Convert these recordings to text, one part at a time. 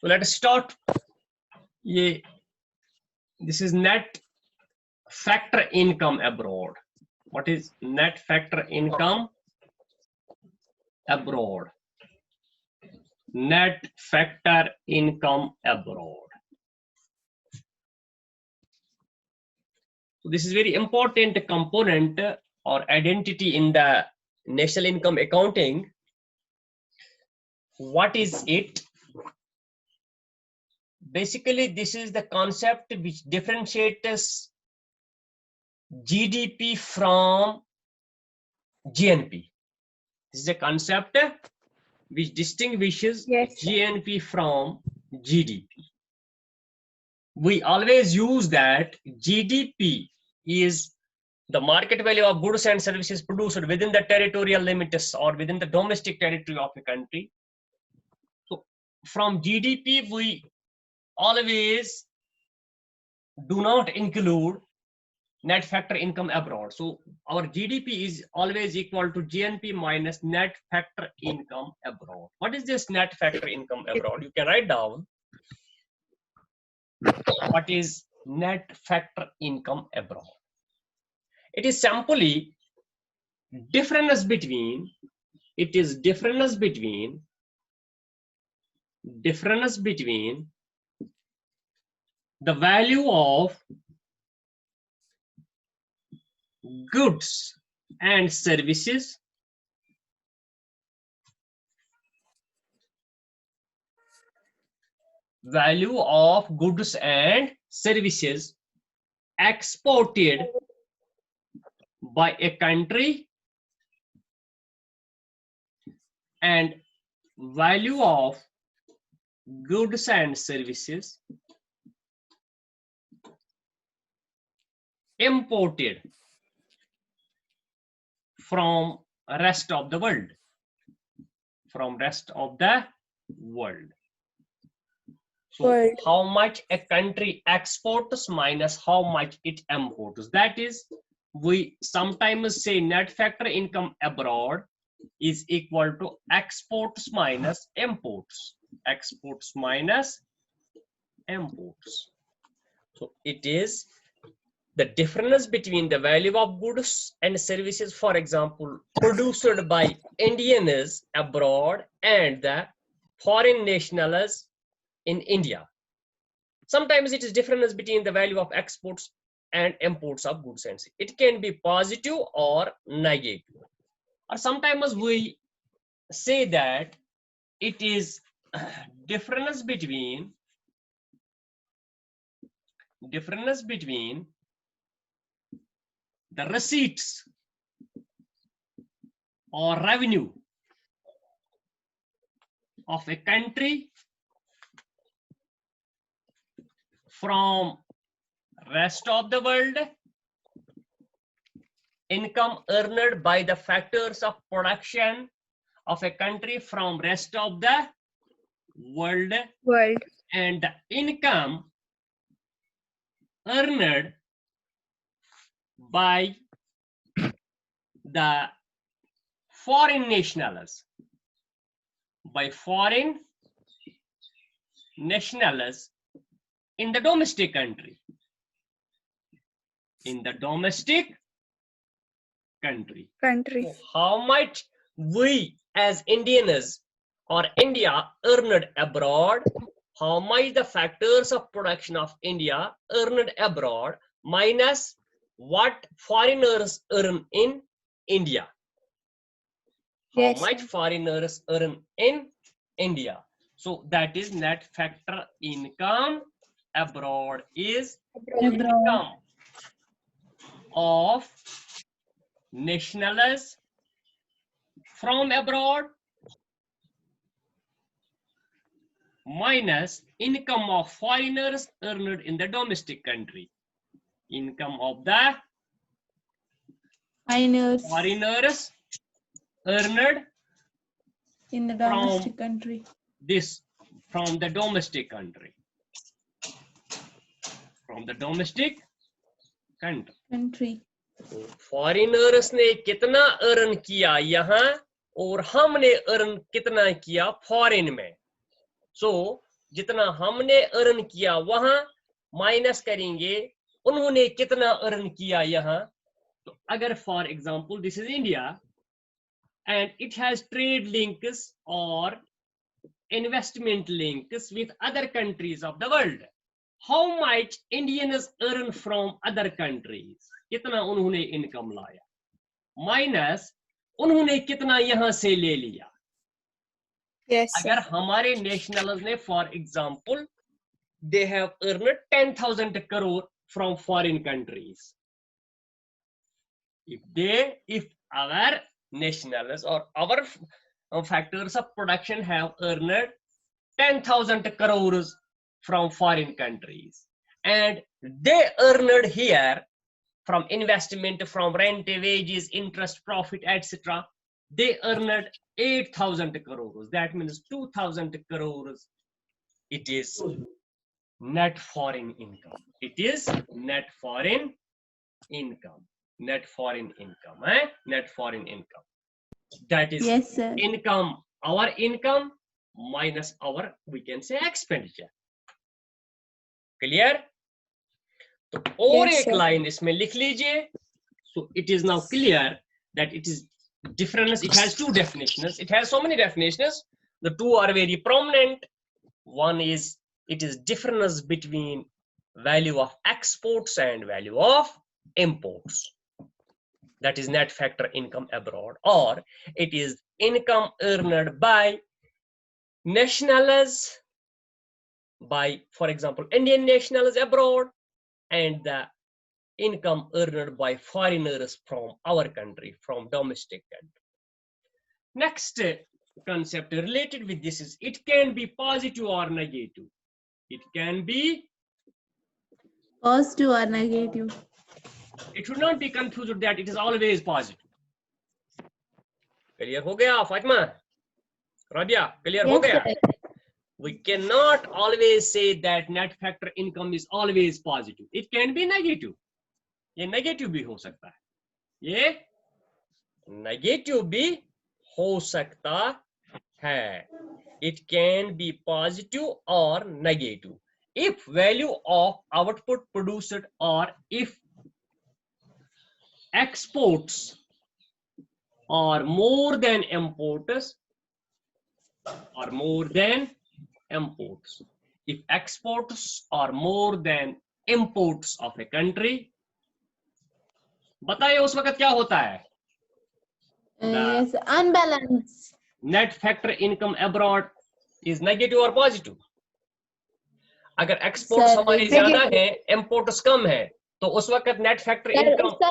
So let us start. This is net factor income abroad. What is net factor income abroad? Net factor income abroad. So this is very important component or identity in the national income accounting. What is it? Basically, this is the concept which differentiates GDP from GNP. This is a concept which distinguishes GNP from GDP. We always use that GDP is the market value of goods and services produced within the territorial limits or within the domestic territory of a country. So from GDP, we always do not include net factor income abroad. So our GDP is always equal to GNP minus net factor income abroad. What is this net factor income abroad? You can write down what is net factor income abroad. It is simply difference between the value of goods and services exported by a country and value of goods and services imported from rest of the world. So how much a country exports minus how much it imports. That is, we sometimes say net factor income abroad is equal to exports minus imports. So it is the difference between the value of goods and services, for example, produced by Indians abroad and the foreign nationals in India. Sometimes it is difference between the value of exports and imports of goods and services. It can be positive or negative. Or sometimes we say that it is difference between the receipts or revenue of a country from rest of the world, income earned by the factors of production of a country from rest of the world. And the income earned by the foreign nationals, in the domestic country. So how much we as Indians or India earned abroad, how much the factors of production of India earned abroad minus what foreigners earn in India. How much foreigners earn in India. So that is net factor income abroad is income of nationals from abroad minus income of foreigners earned in the domestic country. Income of the foreigners earned in the domestic country. From the domestic country. Foreigners ने कितना earn किया यहाँ और हमने earn कितना किया foreign में. So जितना हमने अर्न किया वहां माइनस करेंगे उन्होंने कितना अर्न किया यहाँ. तो अगर for example this is India and it has trade links or investment links with other countries of the world. How much Indians earn from other countries? कितना उन्होंने इनकम लाया माइनस उन्होंने कितना यहां से ले लिया. Yes, अगर हमारे नेशनल्स ने for example they have earned 10,000 crore from foreign countries. If our nationals or our factors of production have earned 10,000 crores from foreign countries and they earned here from investment, from rent, wages, interest, profit, etc. They earned 8,000 crores. That means 2,000 crores. It is net foreign income. It is net foreign income. Net foreign income. Net foreign income. That is Yes, sir. income. Our income minus our, we can say, expenditure. Clear? तो और Yes, एक sir. Line इसमें लिख लीजिए. So it is now clear that it is different. It has two definitions. It has so many definitions. The two are very prominent. One is it is difference between value of exports and value of imports. That is net factor income abroad, or it is income earned by nationals, by, for example, Indian nationals abroad, and the income earned by foreigners from our country, from domestic country. Next concept related with this is it can be positive or negative. It can be, Positive or negative. it should not be confused that it is always positive. Clear हो गया Fatima? Rabia, clear हो Yes, गया? sir. We cannot always say that net factor income is always positive. It can be negative. ये negative भी हो सकता है. ये negative भी हो सकता है. It can be positive or negative. If value of output produced or if exports are more than imports, or more than imports. If exports are more than imports of a country, बताइए उस वक्त क्या होता है? Yes, unbalanced. Net factor income abroad is negative or positive? अगर exports Sir, हमारी ज्यादा है, imports कम है, तो उस वक्त net factor Sir, income उसका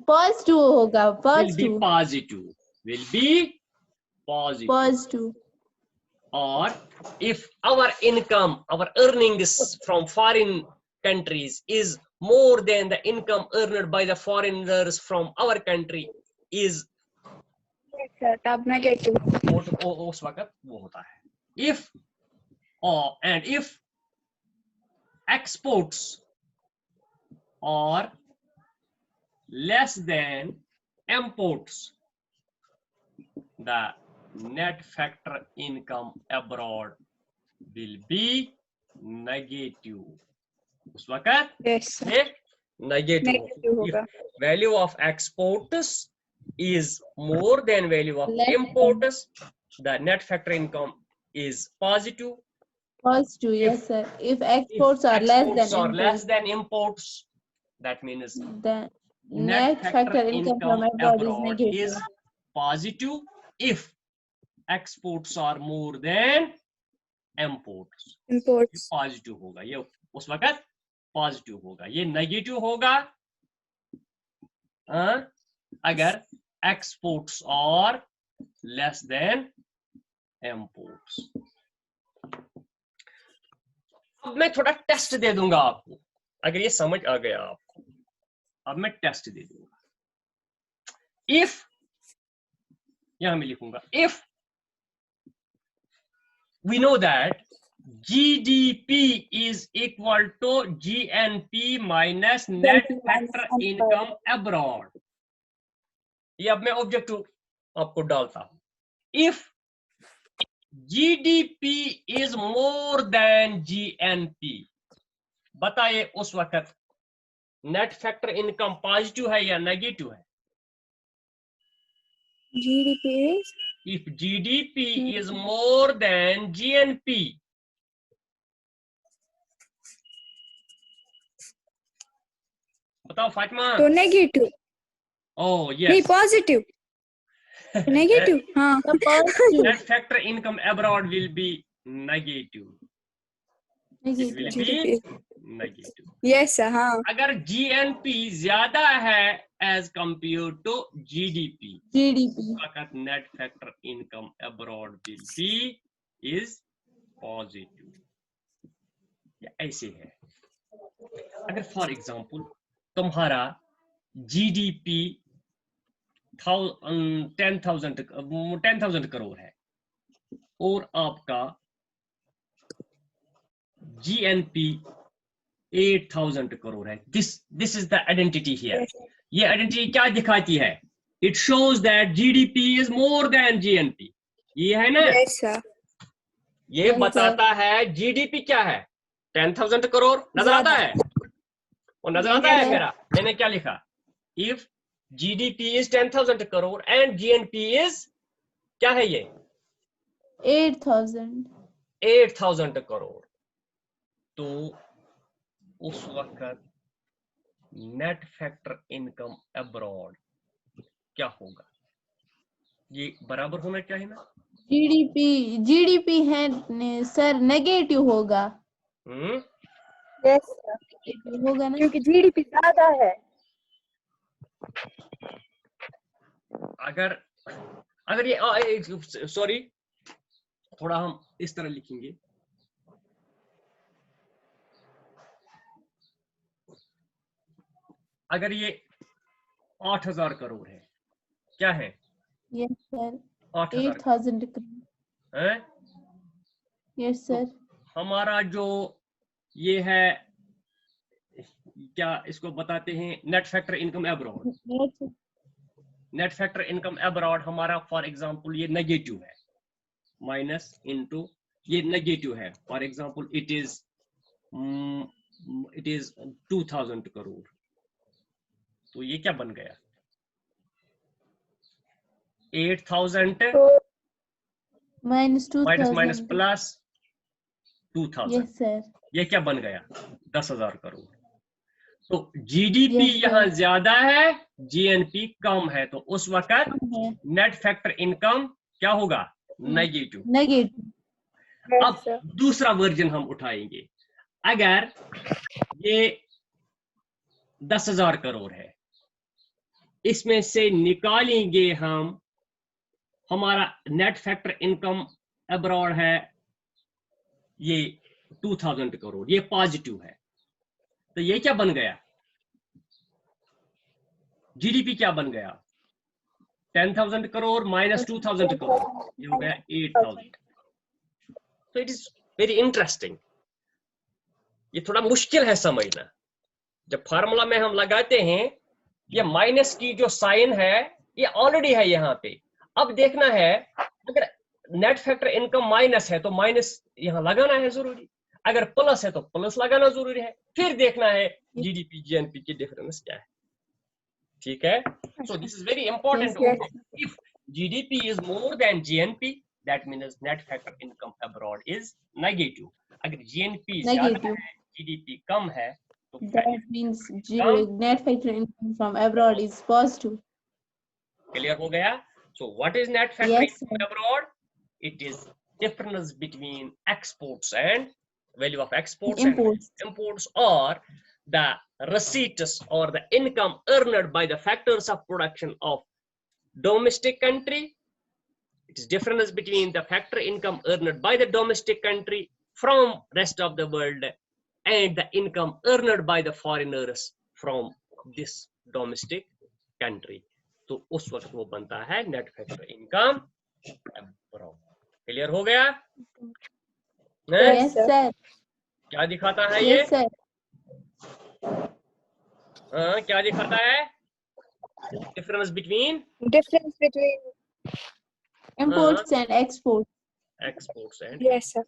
positive होगा. will be Positive. positive. Will be positive. Positive. Or if our income, our earnings from foreign countries is more than the income earned by the foreigners from our country is Yes, sir. तब negative. उस वक्त वो होता है. If and if exports are less than imports, the net factor income abroad will be negative. उस वक्त Yes, sir. ये negative. Negative होगा. If value of exports is more than value of Less than. imports, the net factor income is positive. Positive, yes, sir. If exports are less than imports, that means the net factor income from abroad is negative. is positive if exports are more than imports. Imports. Positive होगा, ये उस वक्त positive होगा. ये negative होगा अगर exports और less than imports. अब मैं थोड़ा टेस्ट दे दूंगा आपको, अगर ये समझ आ गया आपको. अब मैं टेस्ट दे दूंगा. इफ यहां मैं लिखूंगा, if we know that GDP is equal to GNP minus net factor income abroad. ये अब मैं ऑब्जेक्टिव आपको डालता हूं. If GDP is more than GNP, बताइए उस वक्त नेट फैक्टर इनकम पॉजिटिव है या नेगेटिव है? GDP is If GDP is more than GNP, बताओ फातिमा। तो नेगेटिव, Oh नहीं yes. Positive, negative. हाँ The positive. Net factor income abroad will be negative. It will Negative. be GDP, negative. Yes sir. हाँ अगर GNP ज्यादा है as compared to GDP, GDP. वक्त net factor income abroad will be is positive. या ऐसे है। अगर for example तुम्हारा GDP 10,000 करोड़ है और आपका GNP 8,000 करोड़ है। This is the identity here. ये आइडेंटिटी क्या दिखाती है? It shows that GDP is more than GNP। ये है ना, यस सर। ये Yes, बताता है GDP क्या है, 10,000 करोड़। नजर आता है? और नजर आता है Yes. मेरा? मैंने क्या लिखा? If GDP is 10,000 crore and GNP is क्या है ये? 8,000. 8,000 करोड़। तो उस वक्त नेट फैक्टर इनकम अब्रॉड क्या होगा? ये बराबर होना चाहिए ना? GDP है सर, नेगेटिव होगा। यस सर, Negative होगा ना? क्योंकि GDP ज्यादा है। अगर ये सॉरी, थोड़ा हम इस तरह लिखेंगे। अगर ये 8,000 करोड़ है, क्या है? Yes sir. 8,000 8,000. है? Yes sir. हमारा जो ये है, क्या इसको बताते हैं, net factor income abroad. Yes. Net factor income abroad हमारा फॉर एग्जांपल ये नेगेटिव है, माइनस इनटू ये नेगेटिव है। For example it is 2,000 crore. तो ये क्या बन गया? 8,000 Minus 2,000. Minus plus 2,000। Yes sir. ये क्या बन गया? 10,000 करोड़। तो GDP Yes, sir. यहाँ ज्यादा है, GNP कम है, तो उस वक्त नेट फैक्टर इनकम क्या होगा? नेगेटिव। Negative. अब दूसरा वर्जन हम उठाएंगे। अगर ये 10,000 करोड़ है, इसमें से निकालेंगे हम, हमारा नेट फैक्टर इनकम अब्रॉड है ये 2,000 करोड़, ये पॉजिटिव है। तो ये क्या बन गया? GDP क्या बन गया? 10,000 करोड़ माइनस 2,000 करोड़, ये हो गया 8,000। तो इट इज वेरी इंटरेस्टिंग। ये थोड़ा मुश्किल है समझना। जब फार्मूला में हम लगाते हैं, ये माइनस की जो साइन है ये ऑलरेडी है यहाँ पे। अब देखना है, अगर नेट फैक्टर इनकम माइनस है तो माइनस यहाँ लगाना है जरूरी, अगर प्लस है तो प्लस लगाना जरूरी है, फिर देखना है GDP GNP की डिफरेंस क्या है। ठीक है? So this is very important. Yes, yes. If GDP is more than GNP, that means net factor income abroad is negative. अगर GNP ज्यादा Negative. है, GDP कम है, तो That means net factor income from abroad is positive. Clear हो गया? So what is net factor Yes, income sir. abroad? It is difference between exports and value of exports Imports. and imports, or the receipts or the income earned by the factors of production of domestic country. It is difference between the factor income earned by the domestic country from rest of the world and the income earned by the foreigners from this domestic country. तो उस वक्त वो बनता है net factor income abroad. Clear हो गया? Yes sir. क्या दिखाता है ये? Yes sir. क्या दिखाता है? Difference between Difference between Imports and exports. exports and Yes, sir.